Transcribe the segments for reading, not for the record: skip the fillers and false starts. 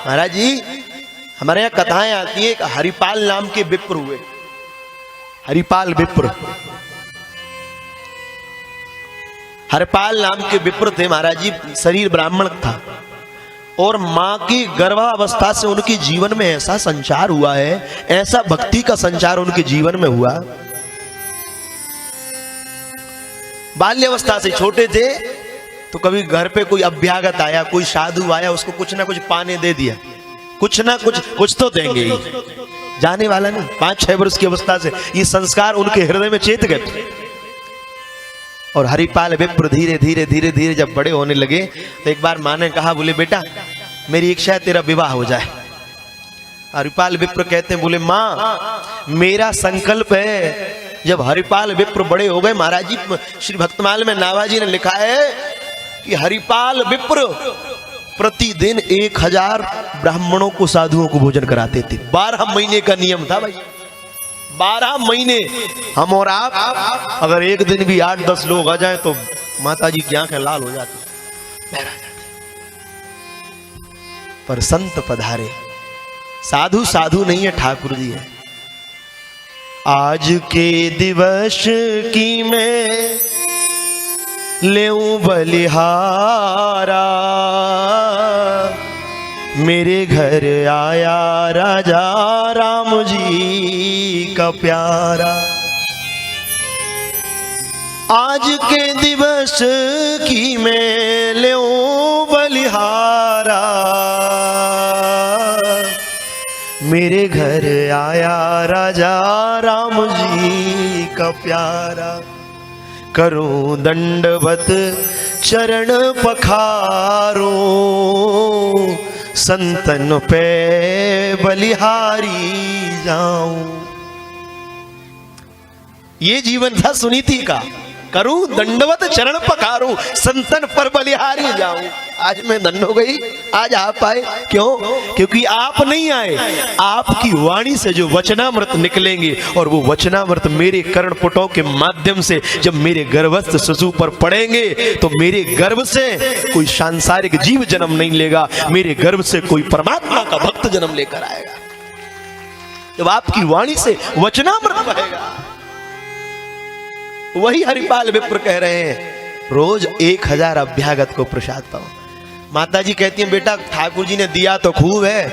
महाराज जी हमारे यहाँ कथाएं आती है, हरिपाल नाम के विप्र हुए, हरिपाल विप्र, हरिपाल नाम के विप्र थे महाराज जी। शरीर ब्राह्मण था और मां की गर्भावस्था से उनके जीवन में ऐसा संचार हुआ है, ऐसा भक्ति का संचार उनके जीवन में हुआ। बाल्यावस्था से छोटे थे तो कभी घर पे कोई अभ्यागत आया, कोई साधु आया, उसको कुछ ना कुछ पाने दे दिया, कुछ ना कुछ तो देंगे ही, जाने वाला नहीं। 5-6 वर्ष की अवस्था से ये संस्कार उनके हृदय में चेत गए थे। और हरिपाल विप्र धीरे धीरे धीरे धीरे जब बड़े होने लगे तो एक बार माँ ने कहा, बोले बेटा मेरी इच्छा है तेरा विवाह हो जाए। हरिपाल विप्र कहते हैं, बोले माँ मेरा संकल्प है। जब हरिपाल विप्र बड़े हो गए महाराज जी, श्री भक्तमाल में नाभाजी ने लिखा है कि हरिपाल विप्र प्रतिदिन 1000 ब्राह्मणों को, साधुओं को भोजन कराते थे। 12 महीने का नियम था भाई, 12 महीने। हम और आप अगर एक दिन भी 8-10 लोग आ जाएं तो माता जी की आंखें लाल हो जाती। पर संत पधारे, साधु साधु नहीं है, ठाकुर जी है। आज के दिवस की मैं लेऊं बलिहारा, मेरे घर आया राजा राम जी का प्यारा। आज के दिवस की मैं लेऊं बलिहारा, मेरे घर आया राजा राम जी का प्यारा। करूं दंडवत चरण पखारो, संतन पे बलिहारी जाऊं। ये जीवन था सुनीति का। करूं दंडवत चरण पखारूं, संतन पर बलिहारी जाऊं। आज मैं धन्य हो गई, आज आप आए। क्यों? क्योंकि आप नहीं आए, आपकी वाणी से जो वचनामृत निकलेंगे और वो वचनामृत मेरे कर्णपुटों के माध्यम से जब मेरे गर्भस्थ शिशु पर पड़ेंगे तो मेरे गर्भ से कोई सांसारिक जीव जन्म नहीं लेगा, मेरे गर्भ से कोई परमात्मा का भक्त जन्म लेकर आएगा। जब आपकी वाणी से वचनामृत बहेगा। वही हरिपाल विप्र कह रहे हैं, रोज 1000 अभ्यागत को प्रसाद पाओ। माता जी कहती हैं, बेटा ठाकुर जी ने दिया तो खूब है,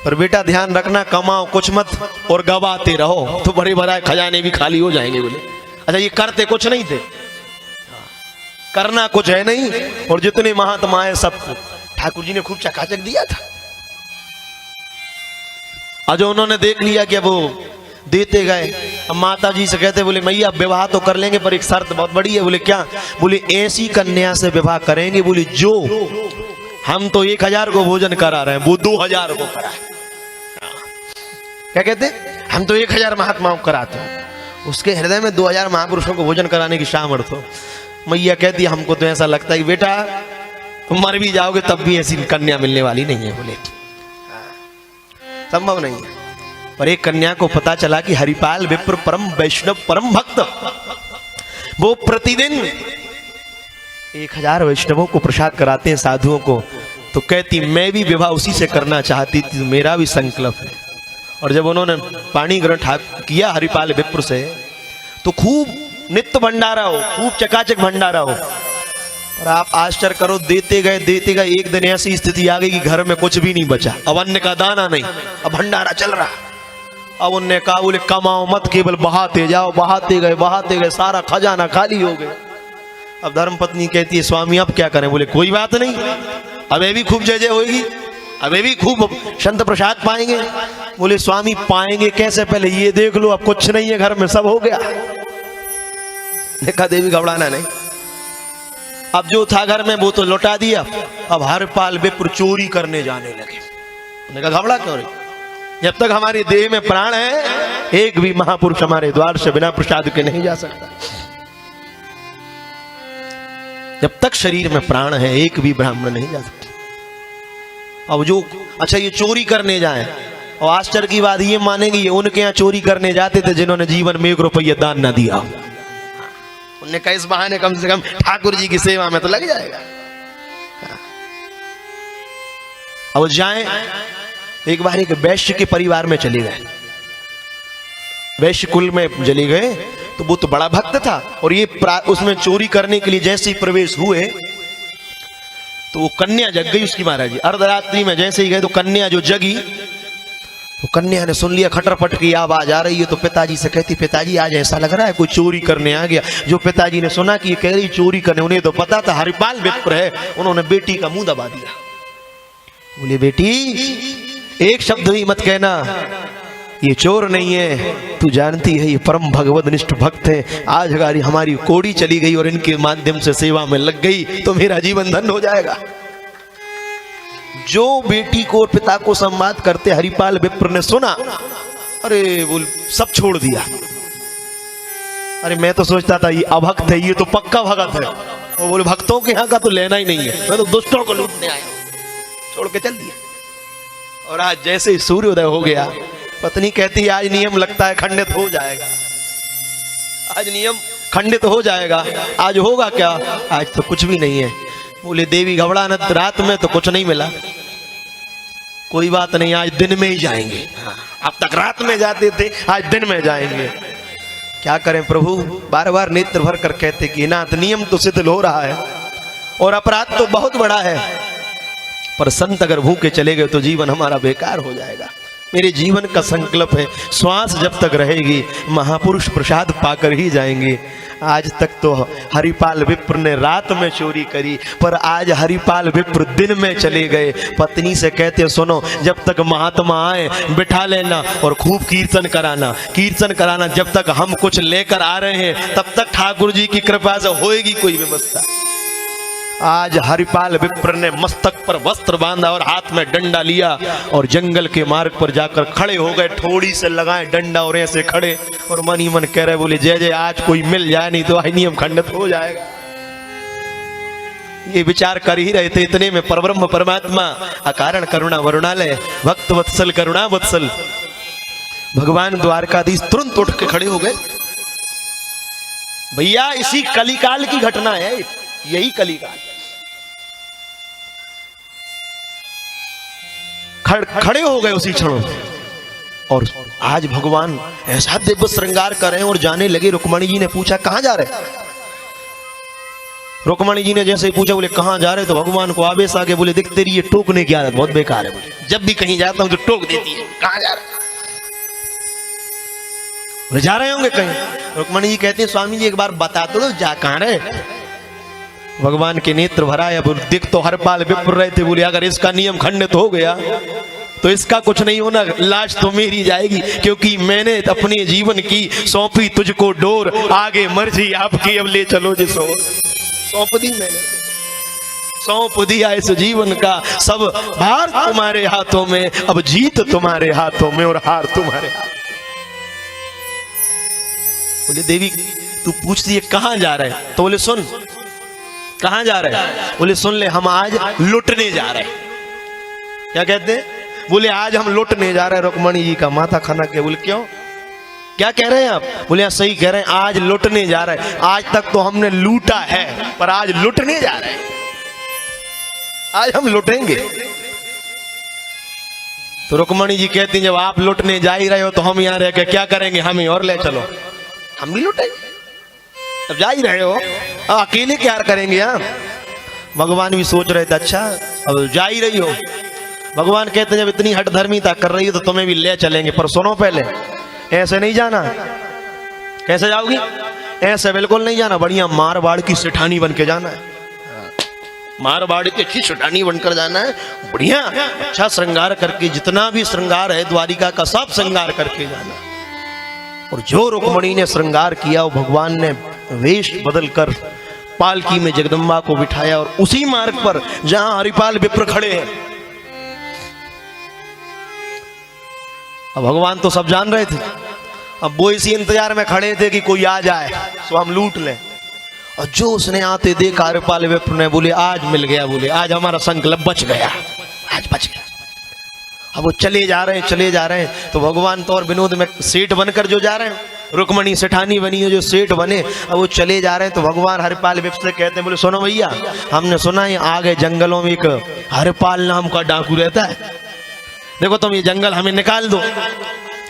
पर बेटा ध्यान रखना कमाओ कुछ मत और गवाते रहो तो बड़े बड़े खजाने भी खाली हो जाएंगे। बोले अच्छा ये करते कुछ नहीं थे, करना कुछ है नहीं, और जितने महात्मा है सब ठाकुर जी ने खूब चकाचक दिया था। आज उन्होंने देख लिया कि वो देते गए। अब माता जी से कहते, बोले मैया विवाह तो कर लेंगे पर एक शर्त बहुत बड़ी है। बोले क्या? बोले ऐसी कन्या से विवाह करेंगे, बोले जो हम तो 1000 को भोजन करा रहे हैं वो 2000 को करा। क्या कहते? हम तो 1000 महात्माओं को कराते हैं, उसके हृदय में 2000 महापुरुषों को भोजन कराने की सामर्थ्य हो। मैया कहती हमको तो ऐसा लगता है बेटा तुम मर भी जाओगे तब भी ऐसी कन्या मिलने वाली नहीं है। बोले संभव नहीं है। पर एक कन्या को पता चला कि हरिपाल विप्र परम वैष्णव परम भक्त, वो प्रतिदिन 1000 वैष्णवों को प्रसाद कराते हैं, साधुओं को। तो कहती मैं भी विवाह उसी से करना चाहती थी, मेरा भी संकल्प है। और जब उन्होंने पाणी ग्रहण किया हरिपाल विप्र से तो खूब नित्य भंडारा हो, खूब चकाचक भंडारा हो। और आप आश्चर्य करो, देते गए एक दिन ऐसी स्थिति आ गई कि घर में कुछ भी नहीं बचा, अब अन्न का दाना नहीं, अब भंडारा चल रहा। अब उनने कहा, बोले कमाओ मत, केवल बहाते जाओ। बहाते गए, सारा खजाना खाली हो गया। अब धर्मपत्नी कहती है, स्वामी अब क्या करें? बोले कोई बात नहीं, अबे भी खूब जय जय होगी, अबे भी खूब संत प्रसाद पाएंगे। बोले स्वामी पाएंगे कैसे? पहले ये देख लो, अब कुछ नहीं है घर में, सब हो गया। देखा देवी घबराना नहीं, अब जो था घर में वो तो लौटा दिया। अब हरिपाल विप्र चोरी करने जाने लगे। देखा घबरा क्यों रही? जब तक हमारी देह में प्राण है एक भी महापुरुष हमारे द्वार से बिना प्रसाद के नहीं जा सकता। जब तक शरीर में प्राण है एक भी ब्राह्मण नहीं जा सकता। अब जो अच्छा ये चोरी करने जाए, और आश्चर्य की बात ये मानेंगे ये उनके यहाँ चोरी करने जाते थे जिन्होंने जीवन में 1 रुपया दान ना दिया। उनने कहा इस बहाने कम से कम ठाकुर जी की सेवा में तो लग जाएगा। अब जाएं, एक बार एक वैश्य के परिवार में चले गए, वैश्य कुल में चले गए, तो वो तो बड़ा भक्त था, और ये उसमें चोरी करने के लिए जैसे ही प्रवेश हुए तो वो कन्या जग गई उसकी महाराज जी। अर्धरात्रि में जैसे ही गए तो कन्या जो जगी, तो कन्या ने सुन लिया खटरपट की आवाज आ रही है, तो पिताजी से कहती, पिताजी आज ऐसा लग रहा है कोई चोरी करने आ गया। जो पिताजी ने सुना कि ये कह रही चोरी करने, उन्हें तो पता था हरिपाल विप्र है, उन्होंने बेटी का मुंह दबा दिया। बोले बेटी एक शब्द भी मत कहना, ये चोर नहीं है, तू जानती है ये परम भगवत निष्ठ भक्त है। आज अगर हमारी कोड़ी चली गई और इनके माध्यम से सेवा में लग गई तो मेरा जीवन धन्य हो जाएगा। जो बेटी को और पिता को संवाद करते हरिपाल विप्र ने सुना, अरे बोल सब छोड़ दिया। अरे मैं तो सोचता था ये अभक्त है, ये तो पक्का भगत है। वो बोले भक्तों के यहाँ का तो लेना ही नहीं है, मैं तो दुष्टों को लूटने आया, छोड़ के चल दिया। और आज जैसे ही सूर्योदय हो गया, पत्नी कहती आज नियम लगता है खंडित हो जाएगा, आज नियम खंडित हो जाएगा। आज होगा क्या? आज तो कुछ भी नहीं है। बोले देवी घबराना, रात में तो कुछ नहीं मिला, कोई बात नहीं, आज दिन में ही जाएंगे। अब तक रात में जाते थे, आज दिन में जाएंगे। क्या करें प्रभु, बार बार नेत्र भर कर कहते कि नाथ नियम तो शिथिल हो रहा है और अपराध तो बहुत बड़ा है, पर संत अगर भूखे चले गए तो जीवन हमारा बेकार हो जाएगा। मेरे जीवन का संकल्प है, श्वास जब तक रहेगी महापुरुष प्रसाद पाकर ही जाएंगे। आज तक तो हरिपाल विप्र ने रात में चोरी करी, पर आज हरिपाल विप्र दिन में चले गए। पत्नी से कहते सुनो, जब तक महात्मा आए बिठा लेना और खूब कीर्तन कराना, कीर्तन कराना। जब तक हम कुछ लेकर आ रहे हैं तब तक ठाकुर जी की कृपा से होएगी कोई व्यवस्था। आज हरिपाल विप्र ने मस्तक पर वस्त्र बांधा और हाथ में डंडा लिया और जंगल के मार्ग पर जाकर खड़े हो गए, ठोड़ी से लगाए डंडा और ऐसे खड़े, और मन ही मन कह रहे, बोले जय जय आज कोई मिल जाए, नहीं तो नियम खंडित हो जाएगा। ये विचार कर ही रहे थे, इतने में परब्रह्म परमात्मा अकारण करुणा वरुणालय भक्त वत्सल करुणा वत्सल भगवान द्वारकाधीश तुरंत उठ के खड़े हो गए। भैया इसी कलिकाल की घटना है, यही कलिकाल। खड़े हो गए उसी क्षण, और आज भगवान ऐसा दिव्य श्रृंगार कर रहे हैं और जाने लगे। रुक्मणी जी ने पूछा कहां जा रहे? रुक्मणी जी ने जैसे ही पूछा, बोले कहां जा रहे? तो भगवान को आवेश आ गया, बोले देख तेरी ये टोकने की आदत बहुत बेकार है, बोले जब भी कहीं जाता हूं तो टोक देती है, कहां जा रहे? बोले जा रहे होंगे कहीं। रुक्मणी जी कहते हैं स्वामी जी एक बार बता दो जा कहां रहे? भगवान के नेत्र भराया, बोले देख तो हरपाल विप्र रहे थे, बोले अगर इसका नियम खंडित हो गया तो इसका कुछ नहीं होना, लाश तो मेरी जाएगी, क्योंकि मैंने अपने जीवन की सौंपी तुझको डोर, आगे मर्जी आपकी अब ले चलो जिसो। सौंप दी मैंने, सौंप दिया इस जीवन का सब भार तुम्हारे हाथों में, अब जीत तुम्हारे हाथों में और हार तुम्हारे हाथ। बोले देवी तू पूछती है कहां जा रहे? तो बोले सुन कहां जा रहे? बोले सुन ले, हम आज लुटने जा रहे। क्या कहते? बोले आज हम लुटने जा रहे हैं। रुक्मणी जी का माथा खाना के, बोले क्यों, क्या कह रहे हैं आप? बोले सही कह रहे हैं, आज लुटने जा रहे हैं। आज तक तो हमने लूटा है, पर आज लुटने जा रहे हैं, आज हम लुटेंगे। तो रुक्मणी जी कहती हैं जब आप लुटने जा ही रहे हो तो हम यहाँ रह के क्या करेंगे, हमें और ले चलो, हम भी लुटेंगे। अब जा ही रहे हो, अब अकेले क्या करेंगे? यहाँ भगवान भी सोच रहे थे अच्छा अब जा ही रही हो। भगवान कहते जब इतनी हट धर्मीता कर रही हो तो तुम्हें भी ले चलेंगे, पर सुनो पहले ऐसे नहीं जाना। कैसे जाओगी? ऐसे बिल्कुल नहीं जाना, बढ़िया मारवाड़ की सेठानी बन के जाना है, मारवाड़ की अच्छी सेठानी बनकर जाना है, बढ़िया अच्छा श्रृंगार करके, जितना भी श्रृंगार है द्वारिका का सब श्रृंगार करके जाना। और जो रुक्मणी ने श्रृंगार किया वो भगवान ने वेश बदलकर पालकी में जगदम्बा को बिठाया और उसी मार्ग पर जहां हरिपाल विप्र खड़े हैं। अब भगवान तो सब जान रहे थे, अब वो इसी इंतजार में खड़े थे कि कोई आ जाए तो हम लूट लें। और जो उसने आते देखा हरिपाल विप्र ने, बोले आज मिल गया, बोले आज हमारा संकल्प बच गया, आज बच गया। अब वो चले जा रहे हैं तो भगवान तो और विनोद में सेठ बनकर जो जा रहे हैं, रुक्मणी सेठानी बनी है, जो सेठ बने, अब वो चले जा रहे हैं तो भगवान हरिपाल विप्र से कहते हैं, बोले सुनो भैया, हमने सुना है आगे जंगलों में एक हरिपाल नाम का डाकू रहता है, देखो तुम ये जंगल हमें निकाल दो,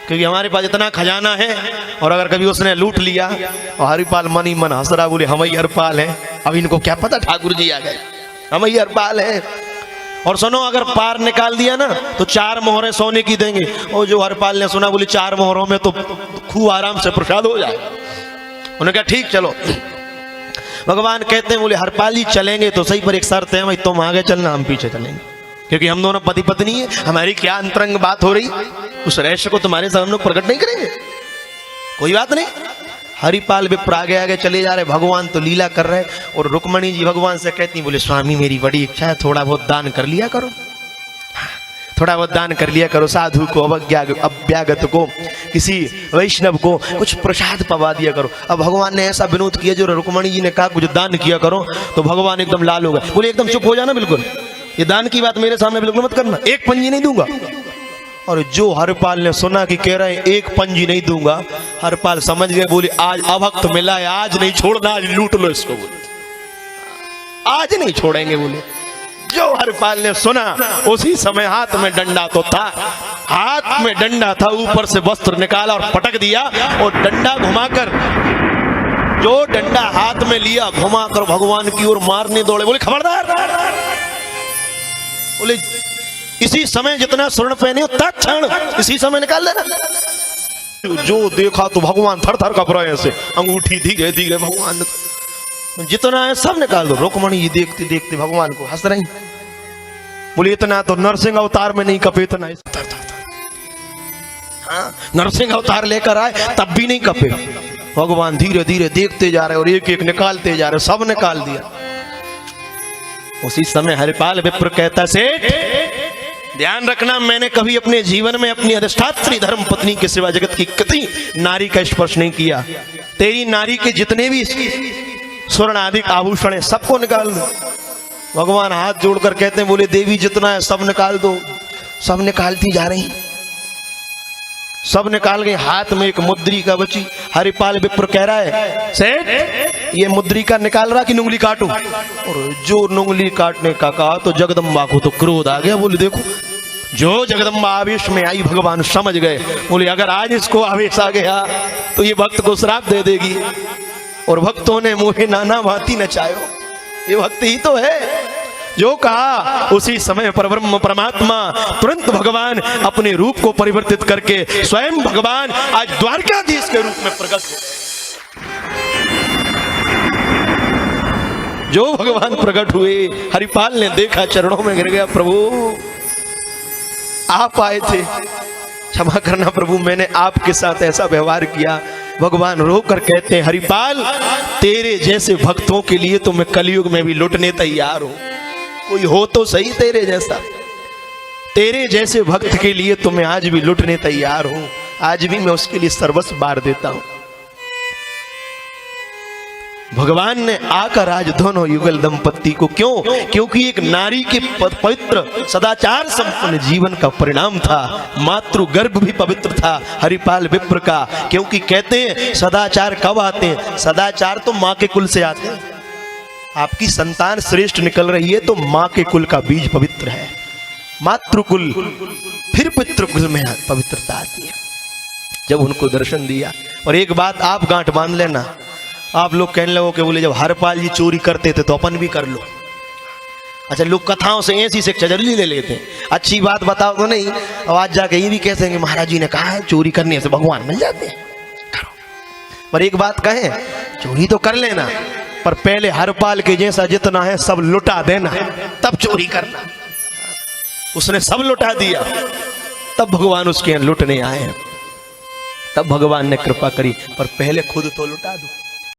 क्योंकि हमारे पास इतना खजाना है, और अगर कभी उसने लूट लिया। और हरिपाल मन ही मन हंस रहा, बोले हम ही हरिपाल हैं, अब इनको क्या पता ठाकुर जी आ गए, हम ही हरिपाल हैं। और सुनो, अगर पार निकाल दिया ना तो 4 मोहरें सोने की देंगे। और जो हरिपाल ने सुना, बोले 4 मोहरों में तो खूब आराम से प्रसाद हो जाए। उन्होंने कहा ठीक चलो। भगवान कहते हैं, बोले हरिपाल जी चलेंगे तो सही, पर एक शर्त है, भाई तुम आगे चलना, हम पीछे चलेंगे, क्योंकि हम दोनों पति पत्नी है, हमारी क्या अंतरंग बात हो रही, उस रहस्य को तुम्हारे सामने प्रकट नहीं करेंगे, कोई बात नहीं। हरिपाल विप्र आगे आगे चले जा रहे, भगवान तो लीला कर रहे। और रुक्मणी जी भगवान से कहती, बोले स्वामी मेरी बड़ी इच्छा है, थोड़ा बहुत दान कर लिया करो, थोड़ा बहुत दान कर लिया करो, साधु को, अभ्यागत को, किसी वैष्णव को कुछ प्रसाद पवा दिया करो। अब भगवान ने ऐसा विनोद किया, जो रुक्मणी जी ने कहा कुछ दान किया करो, तो भगवान एकदम लाल हो गए, बोले एकदम चुप हो जाना, बिल्कुल ये दान की बात मेरे सामने बिल्कुल मत करना, 1 पंजी नहीं दूंगा। और जो हरिपाल ने सुना कि कह रहे हैं 1 पंजी नहीं दूंगा, हरिपाल समझ गए, बोले आज अभक्त मिला है, आज नहीं छोड़ना, आज लूट लो इसको, बोले आज नहीं छोड़ेंगे। बोले जो हरिपाल ने सुना, उसी समय हाथ में डंडा तो था, हाथ में डंडा था, ऊपर से वस्त्र निकाला और पटक दिया, और डंडा घुमाकर, जो डंडा हाथ में लिया घुमाकर भगवान की ओर मारने दौड़े। बोले खबरदार, बोले इसी समय जितना स्वर्ण पहने हो तत्क्षण इसी समय निकाल देना। जो देखा तो भगवान थर थर कप रहे, ऐसे अंगूठी धीरे धीरे भगवान जितना है सब निकाल दो। रुक्मणी देखते देखते भगवान को हंस रही, बोले इतना तो नरसिंह अवतार में नहीं कपे, इतना हाँ, नरसिंह अवतार लेकर आए तब भी नहीं कपे। भगवान धीरे धीरे देखते जा रहे और एक एक निकालते जा रहे, सब निकाल दिया। उसी समय हरिपाल विप्र कहता, सेठ ध्यान रखना, मैंने कभी अपने जीवन में अपनी अधिष्ठात्री धर्म पत्नी के सिवा जगत की किसी नारी का स्पर्श नहीं किया। तेरी नारी के जितने भी स्वर्ण आदि आभूषण है सबको निकाल दो। भगवान हाथ जोड़कर कहते हैं, बोले देवी जितना है सब निकाल दो। सब निकालती जा रही, सब निकाल गई। हाथ में एक मुद्रिका बची। हरिपाल विप्र कह रहा है, सेठ ये मुद्रिका निकाल रहा कि नुंगली काटूं? और जो नुंगली काटने का कहा तो जगदम्बा को तो क्रोध आ गया। बोले देखो, जो जगदम्बा आवेश में आई, भगवान समझ गए। बोले अगर आज इसको आवेश आ गया तो ये भक्त को श्राप दे देगी। और भक्तों ने मुझे नाना भांति नचायो। ये भक्त ही तो है जो कहा। उसी समय परब्रह्म परमात्मा तुरंत भगवान अपने रूप को परिवर्तित करके स्वयं भगवान आज द्वारकाधीश के रूप में प्रकट हो। जो भगवान प्रकट हुए, हरिपाल ने देखा, चरणों में गिर गया, प्रभु आप आए थे, क्षमा करना प्रभु, मैंने आपके साथ ऐसा व्यवहार किया। भगवान रोकर कहते हैं, हरिपाल तेरे जैसे भक्तों के लिए तो मैं कलयुग में भी लुटने तैयार हूं। कोई हो तो सही तेरे जैसा, तेरे जैसे भक्त के लिए तो मैं आज भी लुटने तैयार हूं। आज भी मैं उसके लिए सर्वस्व बार देता हूं। भगवान ने आकर आज दोनों युगल दंपत्ति को, क्यों? क्योंकि एक नारी के पवित्र सदाचार संपन्न जीवन का परिणाम था। मातृ गर्भ भी पवित्र था हरिपाल विप्र का। क्योंकि कहते हैं सदाचार कब आते हैं? सदाचार तो माँ के कुल से आते हैं। आपकी संतान श्रेष्ठ निकल रही है तो माँ के कुल का बीज पवित्र है। मातृकुल, फिर पितृकुल में पवित्रता आती है। जब उनको दर्शन दिया, और एक बात आप गांठ बांध लेना, आप लोग कहने लगो कि बोले जब हरपाल जी चोरी करते थे तो अपन भी कर लो। अच्छा, लोग कथाओं से ऐसी शिक्षा जल्दी ले लेते हैं। अच्छी बात बताओ तो नहीं, आवाज जाके ये भी कह सकेंगे महाराज जी ने कहा है चोरी करने से भगवान मिल जाते हैं, करो। पर एक बात कहें, चोरी तो कर लेना, पर पहले हरपाल के जैसा जितना है सब लुटा देना, तब चोरी करना। उसने सब लुटा दिया, तब भगवान उसके यहाँ लुटने आए हैं। तब भगवान ने कृपा करी, पर पहले खुद तो लुटा दो।